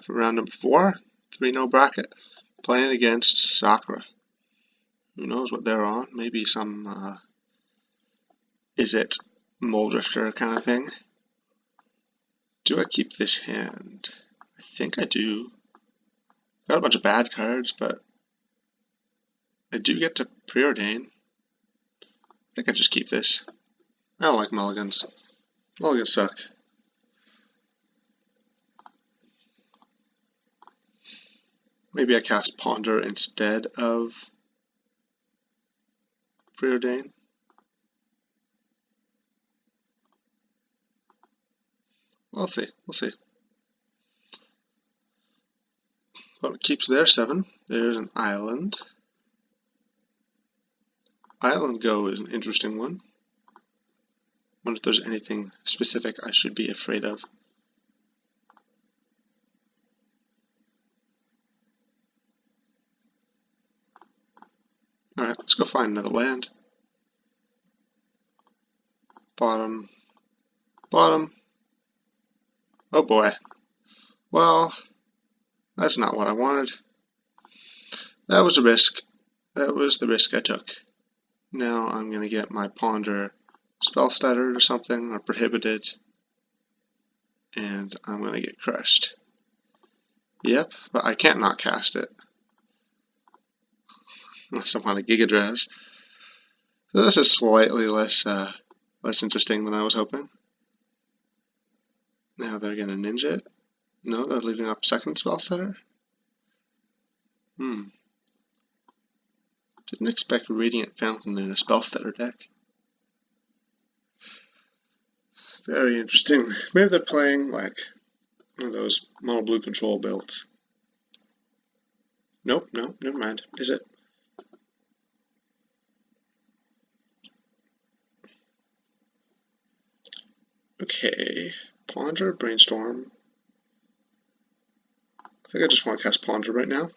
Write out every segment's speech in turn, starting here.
for round number 4, 3-0 bracket, playing against Sakura. Who knows what they're on? Maybe some Izzet Moldrifter kind of thing. Do I keep this hand? I think I do. Got a bunch of bad cards, but I do get to preordain. I think I just keep this. I don't like mulligans. Mulligans suck. Maybe I cast Ponder instead of preordain. We'll see. We'll see. Well, it keeps their 7. There's an island. Island Go is an interesting one. Wonder if there's anything specific I should be afraid of. Alright, let's go find another land. Bottom. Bottom. Oh boy. Well, that's not what I wanted. That was a risk. That was the risk I took. Now I'm going to get my Ponder spell stuttered or something, or prohibited, and I'm going to get crushed. Yep, but I can't not cast it. Unless I want a Giga Dress. So this is slightly less interesting than I was hoping. Now they're going to ninja it. No, they're leaving up second spell stutter. Didn't expect Radiant Fountain in a spell stutter deck. Very interesting. Maybe they're playing like one of those mono blue control builds. Nope, no, never mind. Is it? Okay, Ponder, Brainstorm. I think I just want to cast Ponder right now.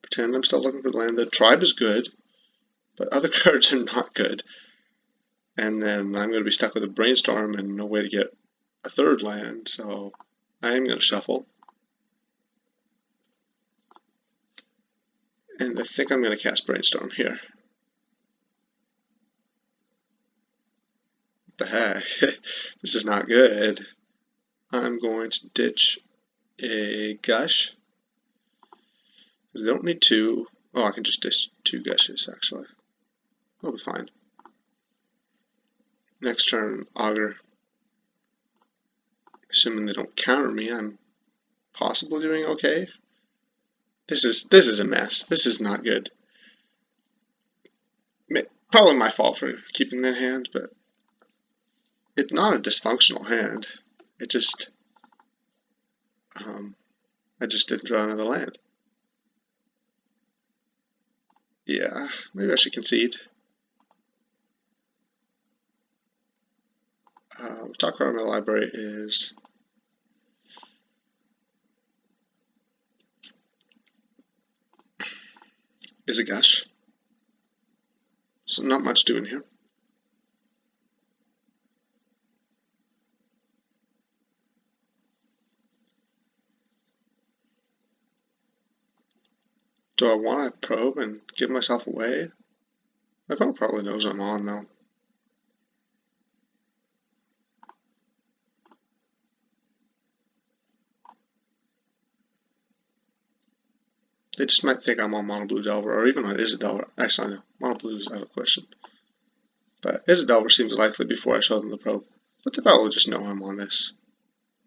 Pretend I'm still looking for land. The tribe is good, but other cards are not good. And then I'm going to be stuck with a Brainstorm and no way to get a third land, so I am going to shuffle. And I think I'm going to cast Brainstorm here. What the heck? This is not good. I'm going to ditch a Gush. I don't need 2. Oh, I can just ditch 2 Gushes, actually. That'll be fine. Next turn, Augur. Assuming they don't counter me, I'm possibly doing okay. This is a mess. This is not good. Probably my fault for keeping that hand, but it's not a dysfunctional hand. It just I just didn't draw another land. Yeah, maybe I should concede. Top card in my library is a Gush. So not much doing here. Do I want to probe and give myself away? My opponent probably knows I'm on though. They just might think I'm on Mono Blue Delver, or even on Izzet Delver. Actually, no. Mono Blue is out of question. But Izzet Delver seems likely before I show them the probe. But they probably just know I'm on this,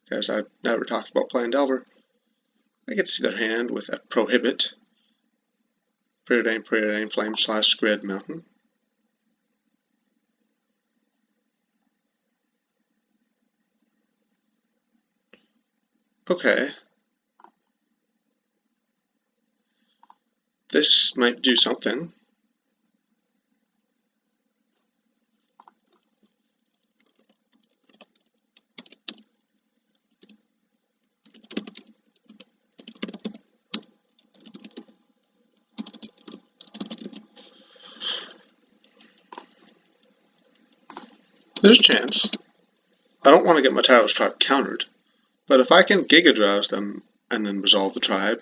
because I've never talked about playing Delver. I get to see their hand with a Prohibit. Preordain, Flame / Grid Mountain. Okay. This might do something. There's a chance. I don't want to get my Taros Tribe countered. But if I can Giga Drowse them and then resolve the tribe,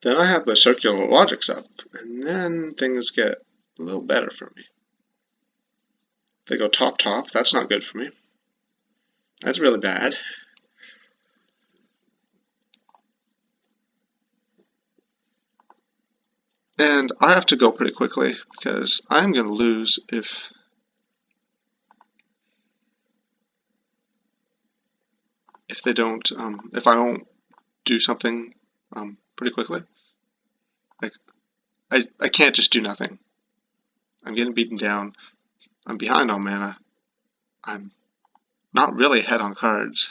then I have the circular logics up, and then things get a little better for me. They go top, that's not good for me. That's really bad. And I have to go pretty quickly because I'm going to lose if they don't, if I don't do something pretty quickly. Like, I can't just do nothing. I'm getting beaten down. I'm behind on mana. I'm not really ahead on cards.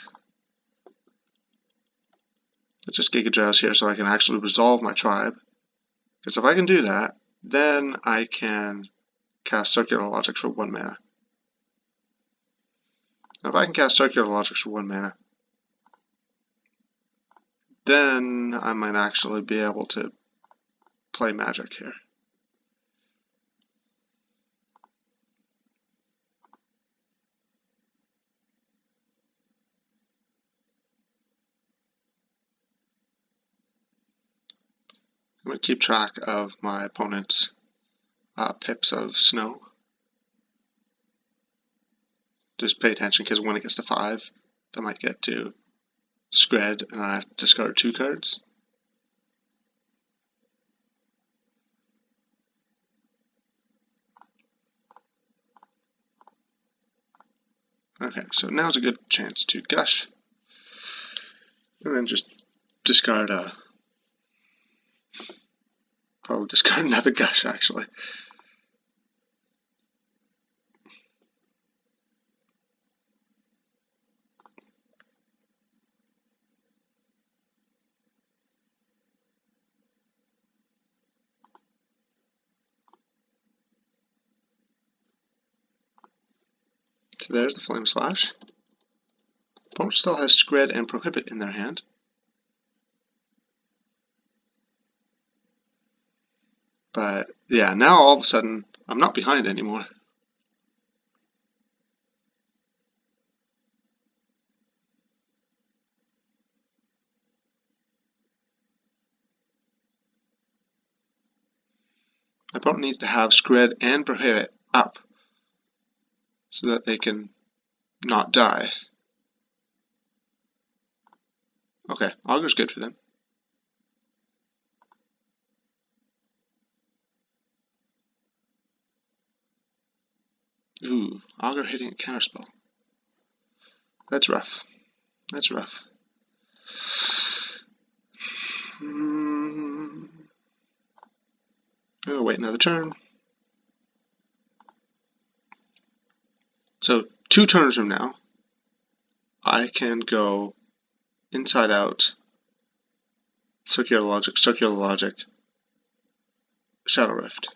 Let's just Giga Drowse here so I can actually resolve my tribe. Because if I can do that, then I can cast Circular Logics for 1 mana. Now if I can cast Circular Logics for 1 mana, then I might actually be able to play Magic here. I'm going to keep track of my opponent's pips of snow. Just pay attention because when it gets to 5, they might get to Scred and I have to discard 2 cards. Okay, so now's a good chance to Gush. And then just discard probably discard another Gush actually. So there's the Flame Slash. Opponent still has Scred and Prohibit in their hand. But yeah, now all of a sudden I'm not behind anymore. My opponent needs to have Scred and Prohibit up so that they can not die. Okay, Augur's good for them. Ooh, Augur hitting a counterspell. That's rough. That's rough. Oh, wait another turn. So 2 turns from now, I can go inside out, Circular Logic, Shadow Rift.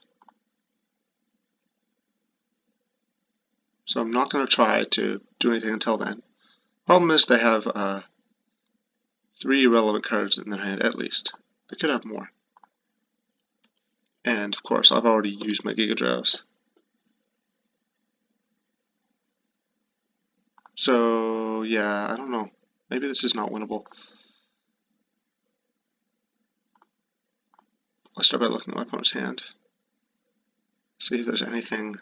So I'm not going to try to do anything until then. Problem is they have 3 irrelevant cards in their hand at least. They could have more. And of course I've already used my Giga Drowse. So yeah, I don't know. Maybe this is not winnable. Let's start by looking at my opponent's hand. See if there's anything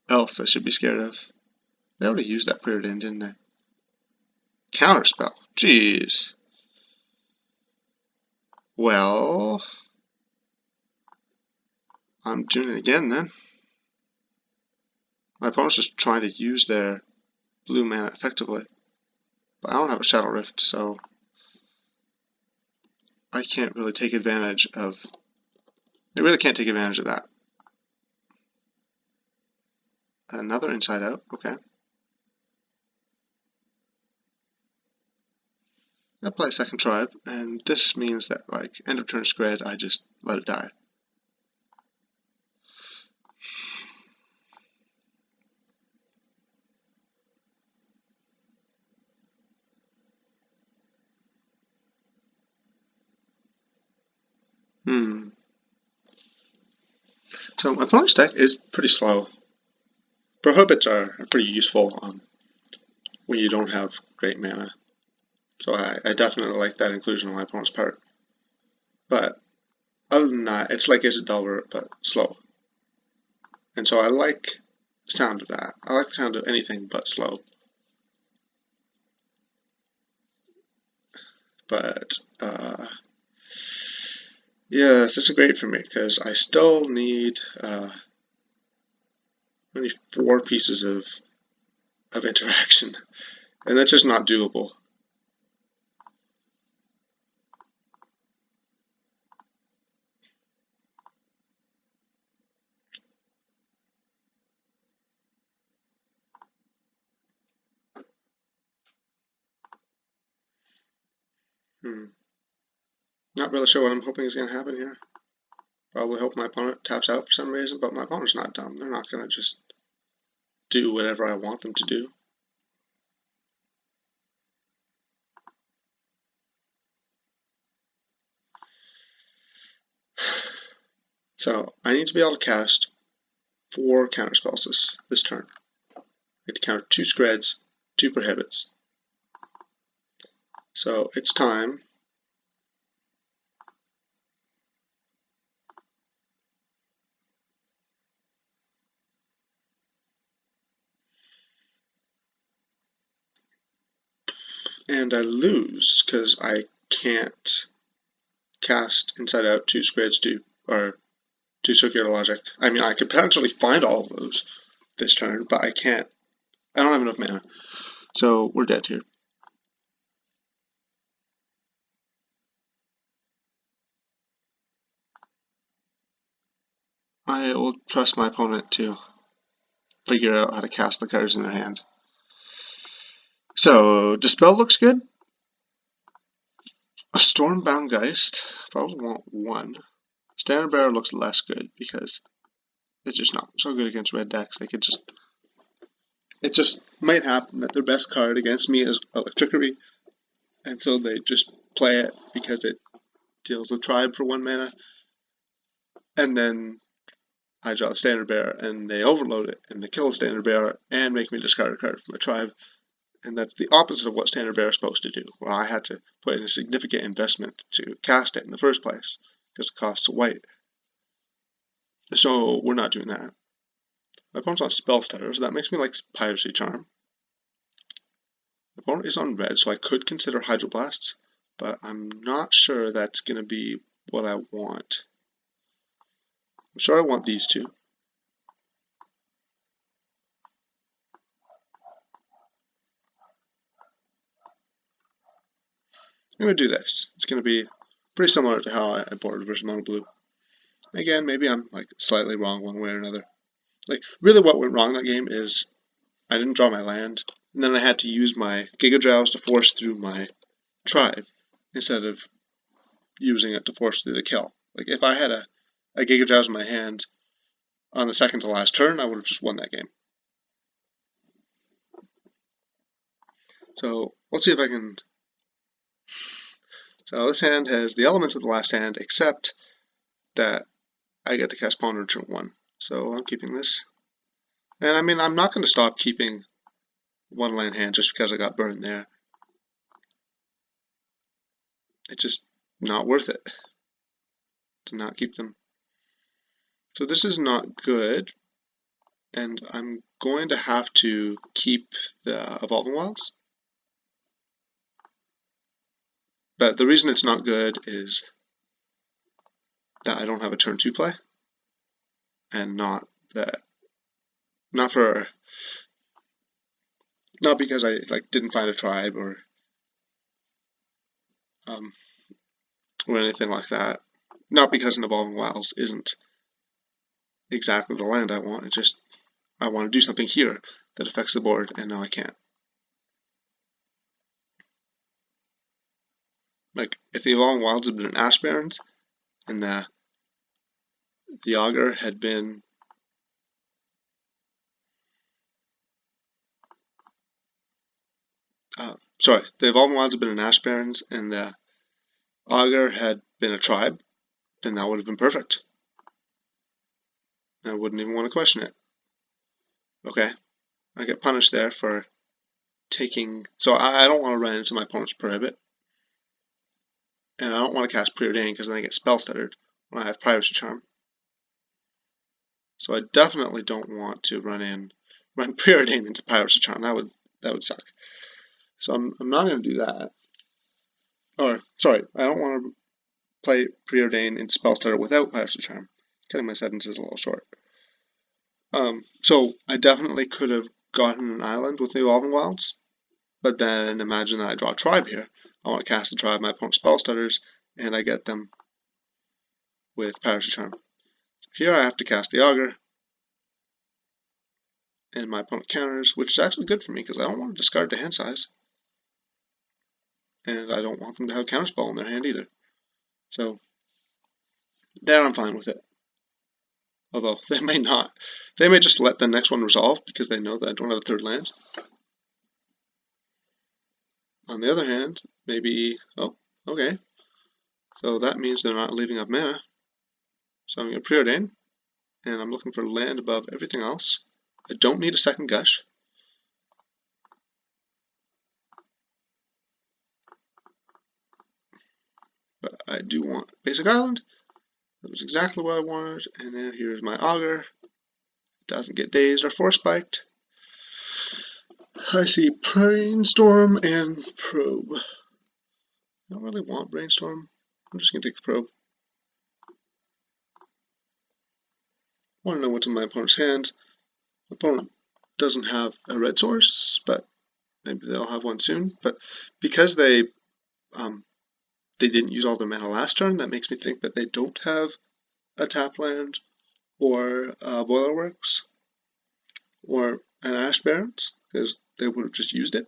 else I should be scared of. They already used that Preordained, didn't they? Counterspell. Jeez. Well, I'm doing it again then. My opponent's just trying to use their blue mana effectively. But I don't have a Shadow Rift, so I can't really take advantage of... They really can't take advantage of that. Another Inside Out, okay. I'll play a second tribe, and this means that, like, end of turn Scred, I just let it die. So my opponent's deck is pretty slow. Prohibits are pretty useful when you don't have great mana. So I definitely like that inclusion on my opponent's part. But other than that, it's like Izzet Delver, but slow. And so I like the sound of that. I like the sound of anything but slow. But yeah, this is great for me because I still need only 4 pieces of interaction, and that's just not doable. Not really sure what I'm hoping is going to happen here. Probably hope my opponent taps out for some reason, but my opponent's not dumb. They're not going to just do whatever I want them to do. So I need to be able to cast 4 counterspells this turn. I get to counter 2 Screds, 2 Prohibits. So it's time. And I lose because I can't cast Inside Out, 2 Screds, 2 Circular Logic. I mean, I could potentially find all of those this turn, but I can't. I don't have enough mana. So we're dead here. I will trust my opponent to figure out how to cast the cards in their hand. So, Dispel looks good. A Stormbound Geist, probably want 1. Standard Bearer looks less good because it's just not so good against red decks. They could just. It just might happen that their best card against me is Electricity, and so they just play it because it deals a tribe for 1 mana, and then I draw the Standard Bearer, and they overload it, and they kill the Standard Bearer, and make me discard a card from my tribe. And that's the opposite of what Standard Bearer is supposed to do, where I had to put in a significant investment to cast it in the first place, because it costs a white. So we're not doing that. My opponent's on Spell Stutter, so that makes me like Piracy Charm. My opponent is on red, so I could consider Hydroblasts, but I'm not sure that's going to be what I want. I'm sure I want these 2. I'm going to do this. It's going to be pretty similar to how I boarded versus Mono Blue. Again, maybe I'm like slightly wrong one way or another. Like, really what went wrong that game is I didn't draw my land, and then I had to use my Giga Drowse to force through my tribe instead of using it to force through the kill. Like, if I had a Giga Drowse in my hand on the second to last turn, I would have just won that game. So, let's see if I can. So, this hand has the elements of the last hand, except that I get to cast Ponder turn 1. So, I'm keeping this. And I mean, I'm not going to stop keeping 1 land hand just because I got burned there. It's just not worth it to not keep them. So this is not good, and I'm going to have to keep the Evolving Wilds. But the reason it's not good is that I don't have a turn 2 play, and not because I didn't find a tribe or anything like that. Not because an Evolving Wilds isn't exactly the land I want. It's just I want to do something here that affects the board, and now I can't. Like, if the Evolving Wilds had been an Ash Barrens, and the Augur had been the Evolving Wilds had been an Ash Barrens, and the Augur had been a tribe, then that would have been perfect. I wouldn't even want to question it. Okay, I get punished there for taking... So I don't want to run into my opponent's prohibit. And I don't want to cast Preordain because then I get spell stuttered when I have Piracy Charm. So I definitely don't want to run Preordain into Piracy Charm. That would suck. So I'm not going to do that. Or sorry, I don't want to play Preordain into Spell Stutter without Piracy Charm. Cutting my sentences a little short. So I definitely could have gotten an island with the Evolving Wilds, but then imagine that I draw a tribe here. I want to cast the tribe, my opponent spell stutters, and I get them with Piracy Charm. So here I have to cast the Augur, and my opponent counters, which is actually good for me because I don't want to discard the hand size. And I don't want them to have counterspell in their hand either. So there I'm fine with it. Although they may not. They may just let the next one resolve because they know that I don't have a third land. On the other hand, maybe, oh, okay. So that means they're not leaving up mana. So I'm going to Preordain, and I'm looking for land above everything else. I don't need a second Gush. But I do want Basic Island. That was exactly what I wanted. And then here's my Augur. It doesn't get dazed or force spiked. I see Brainstorm and Probe. I don't really want Brainstorm. I'm just going to take the Probe. I want to know what's in my opponent's hand. My opponent doesn't have a red source, but maybe they'll have one soon. But because they didn't use all their mana last turn, that makes me think that they don't have a tap land or Boilerworks or an Ash Barrens, because they would have just used it.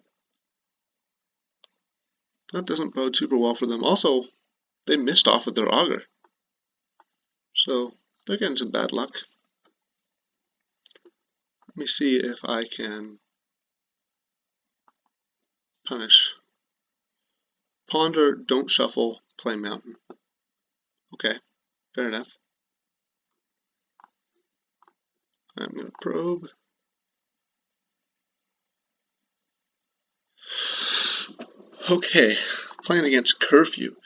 That doesn't bode super well for them. Also, they missed off with their Augur, so they're getting some bad luck. Let me see if I can punish. Ponder, don't shuffle, play Mountain. Okay, fair enough. I'm going to Probe. Okay, playing against Curfew.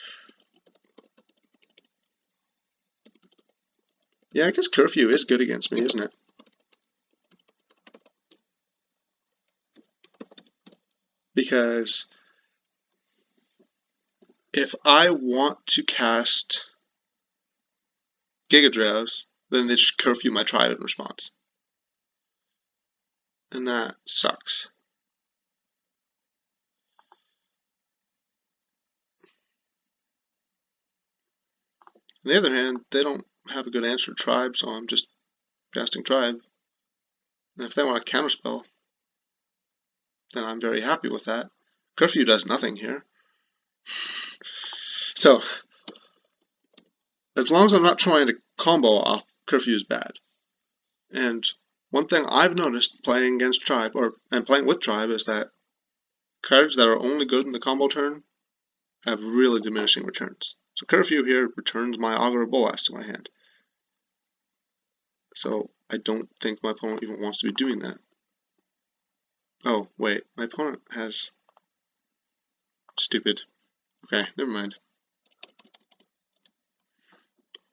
Yeah, I guess Curfew is good against me, isn't it? Because if I want to cast Giga Drowse, then they just Curfew my tribe in response. And that sucks. On the other hand, they don't have a good answer to tribe, so I'm just casting tribe. And if they want to counterspell, then I'm very happy with that. Curfew does nothing here. So, as long as I'm not trying to combo off, Curfew is bad. And one thing I've noticed playing against tribe, and playing with tribe, is that cards that are only good in the combo turn have really diminishing returns. So Curfew here returns my Augur Bolas to my hand. So I don't think my opponent even wants to be doing that. Oh, wait, my opponent has... Stupid. Okay, never mind.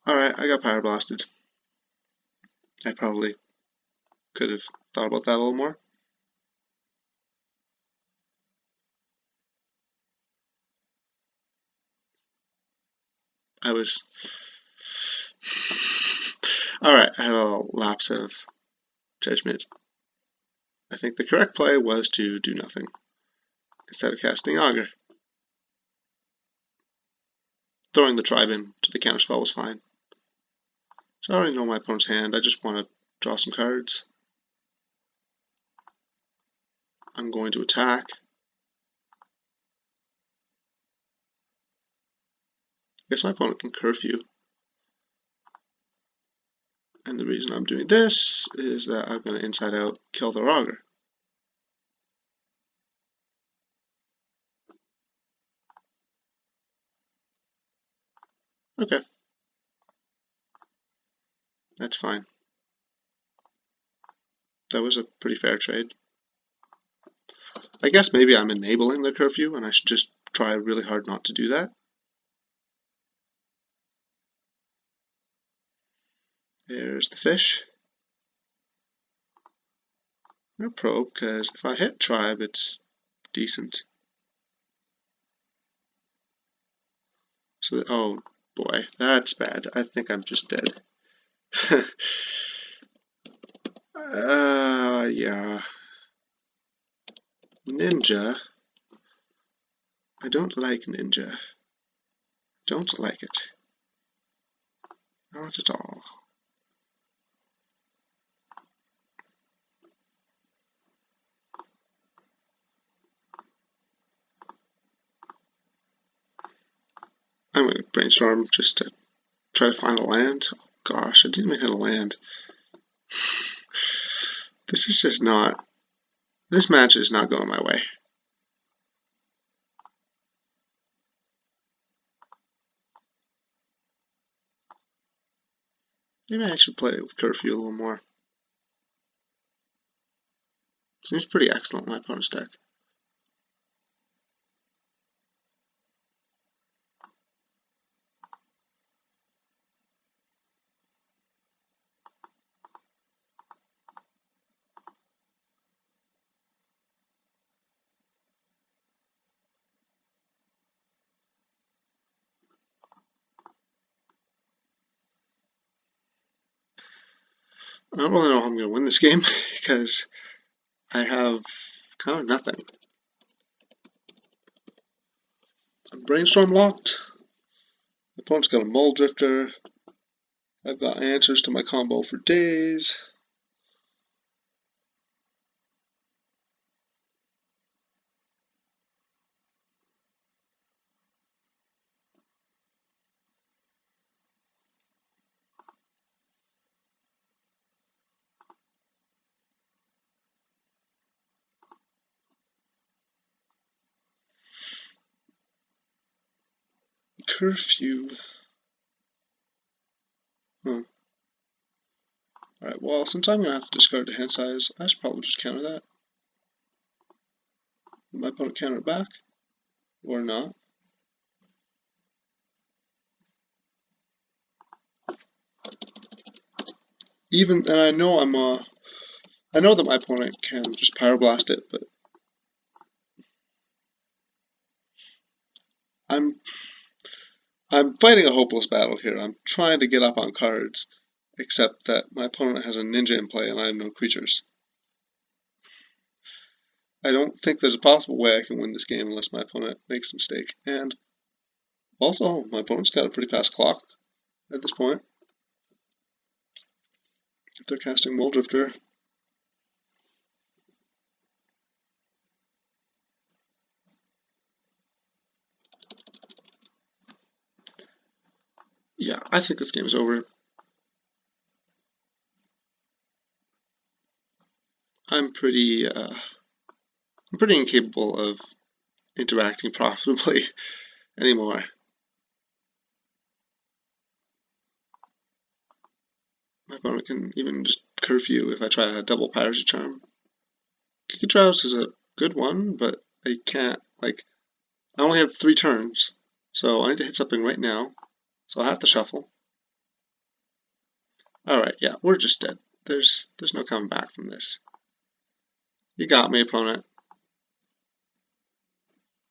Alright, I got Pyroblasted. I probably could have thought about that a little more. Alright, I have a lapse of judgment. I think the correct play was to do nothing instead of casting Augur. Throwing the tribe into the counterspell was fine. So I already know my opponent's hand, I just want to draw some cards. I'm going to attack. I guess my opponent can Curfew. And the reason I'm doing this is that I'm going to inside out kill their Augur. Okay. That's fine. That was a pretty fair trade. I guess maybe I'm enabling the curfew and I should just try really hard not to do that. There's the fish. No probe, because if I hit tribe, it's decent. So, oh boy, that's bad. I think I'm just dead. Yeah. Ninja. I don't like ninja. Don't like it. Not at all. I'm going to brainstorm just to try to find a land. Oh gosh, I didn't even hit a land. This is just not... This match is not going my way. Maybe I should play with curfew a little more. Seems pretty excellent, my opponent's deck. I don't really know how I'm going to win this game because I have kind of nothing. I'm brainstorm locked. My opponent's got a mole drifter. I've got answers to my combo for days. Curfew. Huh. Alright, well, since I'm going to have to discard the hand size, I should probably just counter that. Will my opponent counter it back? Or not? And I know I know that my opponent can just pyroblast it, but I'm fighting a hopeless battle here. I'm trying to get up on cards, except that my opponent has a ninja in play and I have no creatures. I don't think there's a possible way I can win this game unless my opponent makes a mistake. And also, my opponent's got a pretty fast clock at this point. If they're casting Mole Drifter. Yeah, I think this game is over. I'm pretty incapable of interacting profitably anymore. My opponent can even just curfew if I try a double Piracy Charm. Kikitraus is a good one, but I can't, like, I only have 3 turns, so I need to hit something right now, so I have to shuffle. Alright, yeah, we're just dead. There's no coming back from this. You got me, opponent.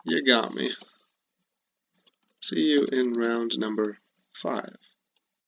You got me. See you in round number 5.